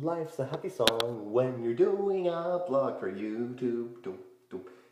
Life's a happy song when you're doing a vlog for YouTube.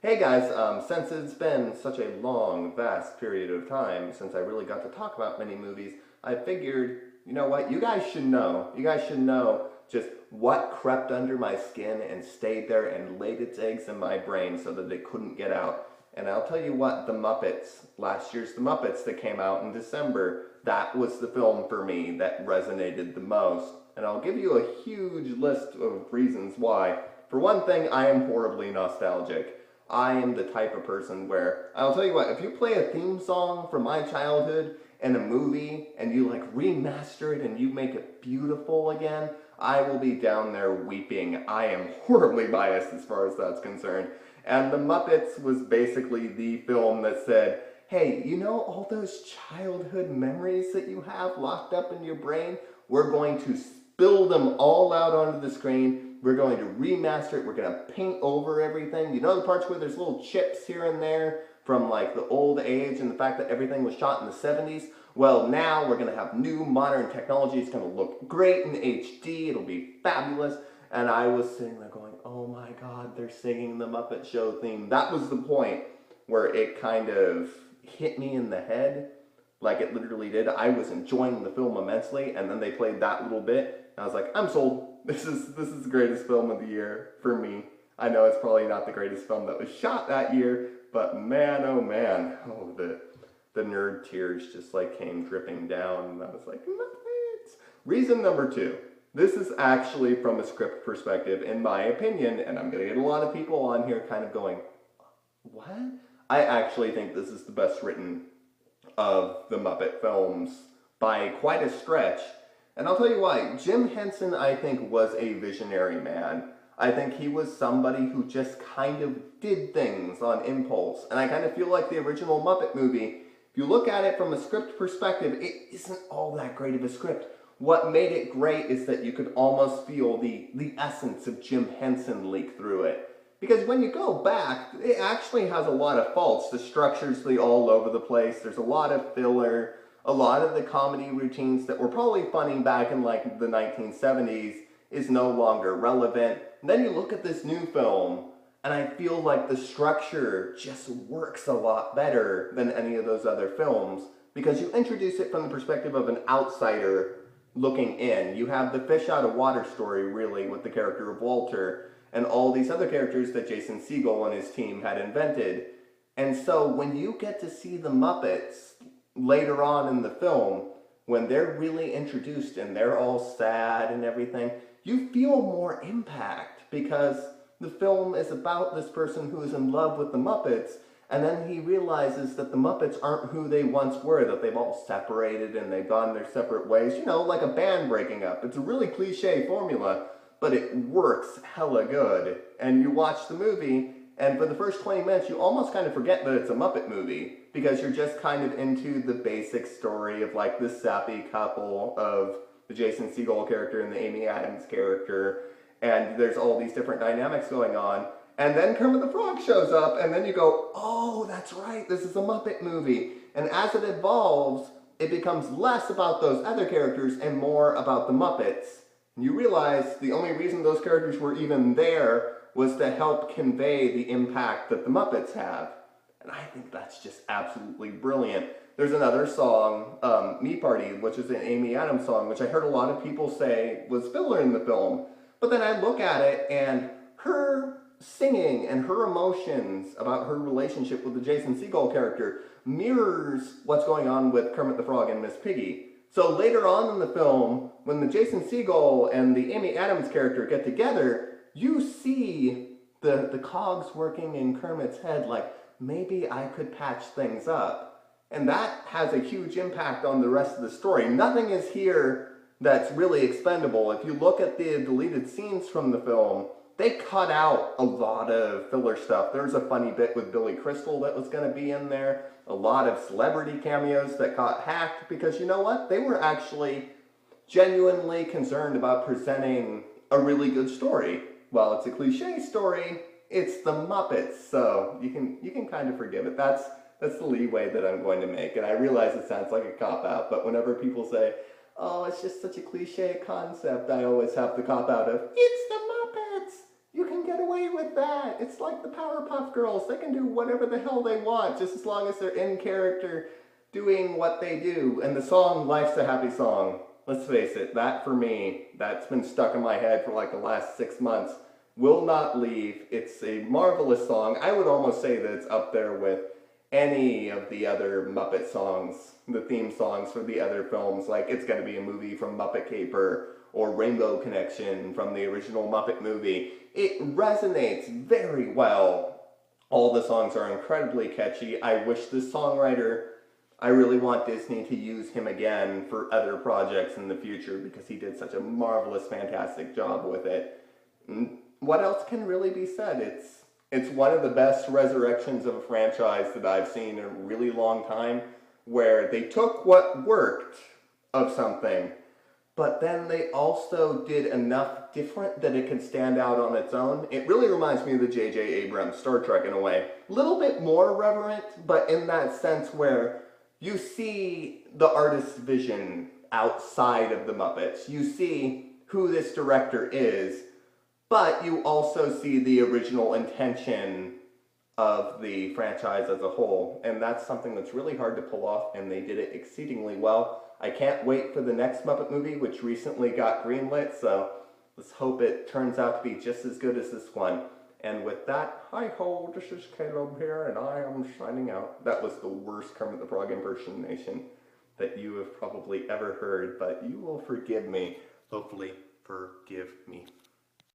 Hey guys, since it's been such a long, vast period of time since I really got to talk about many movies, I figured, you know what, you guys should know. You guys should know just what crept under my skin and stayed there and laid its eggs in my brain so that it couldn't get out. And I'll tell you what, the Muppets, last year's The Muppets that came out in December, that was the film for me that resonated the most. And I'll give you a huge list of reasons why. For one thing, I am horribly nostalgic. I am the type of person where, I'll tell you what, if you play a theme song from my childhood and a movie and you like remaster it and you make it beautiful again, I will be down there weeping. I am horribly biased as far as that's concerned. And The Muppets was basically the film that said, hey, you know all those childhood memories that you have locked up in your brain? We're going to spill them all out onto the screen. We're going to remaster it. We're going to paint over everything. You know the parts where there's little chips here and there from like the old age and the fact that everything was shot in the 70s? Well, now we're going to have new modern technology. It's going to look great in HD. It'll be fabulous. And I was sitting there going, oh my God, they're singing the Muppet Show theme. That was the point where it kind of hit me in the head, like it literally did. I was enjoying the film immensely, and then they played that little bit, and I was like, I'm sold. This is the greatest film of the year for me. I know it's probably not the greatest film that was shot that year, but man, oh, the nerd tears just like came dripping down, and I was like, Muppets. Reason number two. This is actually from a script perspective, in my opinion, and I'm going to get a lot of people on here kind of going, what? I actually think this is the best written of the Muppet films by quite a stretch. And I'll tell you why. Jim Henson, I think, was a visionary man. I think he was somebody who just kind of did things on impulse. And I kind of feel like the original Muppet movie, if you look at it from a script perspective, it isn't all that great of a script. What made it great is that you could almost feel the essence of Jim Henson leak through it. Because when you go back, it actually has a lot of faults. The structure's all over the place. There's a lot of filler. A lot of the comedy routines that were probably funny back in like the 1970s is no longer relevant. And then you look at this new film, and I feel like the structure just works a lot better than any of those other films because you introduce it from the perspective of an outsider looking in. You have the fish out of water story, really, with the character of Walter and all these other characters that Jason Segel and his team had invented. And so when you get to see the Muppets later on in the film, when they're really introduced and they're all sad and everything, you feel more impact because the film is about this person who is in love with the Muppets, and then he realizes that the Muppets aren't who they once were, that they've all separated and they've gone their separate ways. You know, like a band breaking up. It's a really cliche formula, but it works hella good. And you watch the movie, and for the first 20 minutes, you almost kind of forget that it's a Muppet movie, because you're just kind of into the basic story of like the sappy couple of the Jason Segel character and the Amy Adams character, and there's all these different dynamics going on. And then Kermit the Frog shows up, and then you go, oh, that's right, this is a Muppet movie. And as it evolves, it becomes less about those other characters and more about the Muppets. And you realize the only reason those characters were even there was to help convey the impact that the Muppets have. And I think that's just absolutely brilliant. There's another song, Me Party, which is an Amy Adams song, which I heard a lot of people say was filler in the film. But then I look at it, and her singing and her emotions about her relationship with the Jason Segel character mirrors what's going on with Kermit the Frog and Miss Piggy. So later on in the film, when the Jason Segel and the Amy Adams character get together, you see the cogs working in Kermit's head like, maybe I could patch things up. And that has a huge impact on the rest of the story. Nothing is here that's really expendable. If you look at the deleted scenes from the film, they cut out a lot of filler stuff. There's a funny bit with Billy Crystal that was going to be in there. A lot of celebrity cameos that got hacked because, you know what? They were actually genuinely concerned about presenting a really good story. While it's a cliche story, it's the Muppets, so you can kind of forgive it. That's the leeway that I'm going to make. And I realize it sounds like a cop-out, but whenever people say, Oh, it's just such a cliche concept. I always have to cop out of. It's the Muppets! You can get away with that. It's like the Powerpuff Girls. They can do whatever the hell they want, just as long as they're in character doing what they do. And the song, Life's a Happy Song, let's face it, that for me, that's been stuck in my head for like the last 6 months, will not leave. It's a marvelous song. I would almost say that it's up there with any of the other Muppet songs, the theme songs for the other films. Like, it's going to be a movie from Muppet Caper or Rainbow Connection from the original Muppet movie. It resonates very well. All the songs are incredibly catchy. I wish this songwriter, I really want Disney to use him again for other projects in the future because he did such a marvelous, fantastic job with it. What else can really be said? It's one of the best resurrections of a franchise that I've seen in a really long time, where they took what worked of something, but then they also did enough different that it could stand out on its own. It really reminds me of the J.J. Abrams Star Trek in a way. A little bit more reverent, but in that sense where you see the artist's vision outside of the Muppets. You see who this director is, but you also see the original intention of the franchise as a whole. And that's something that's really hard to pull off, and they did it exceedingly well. I can't wait for the next Muppet movie, which recently got greenlit, so let's hope it turns out to be just as good as this one. And with that, hi-ho, this is Caleb here, and I am signing out. That was the worst Kermit the Frog impersonation that you have probably ever heard, but you will forgive me. Hopefully, forgive me.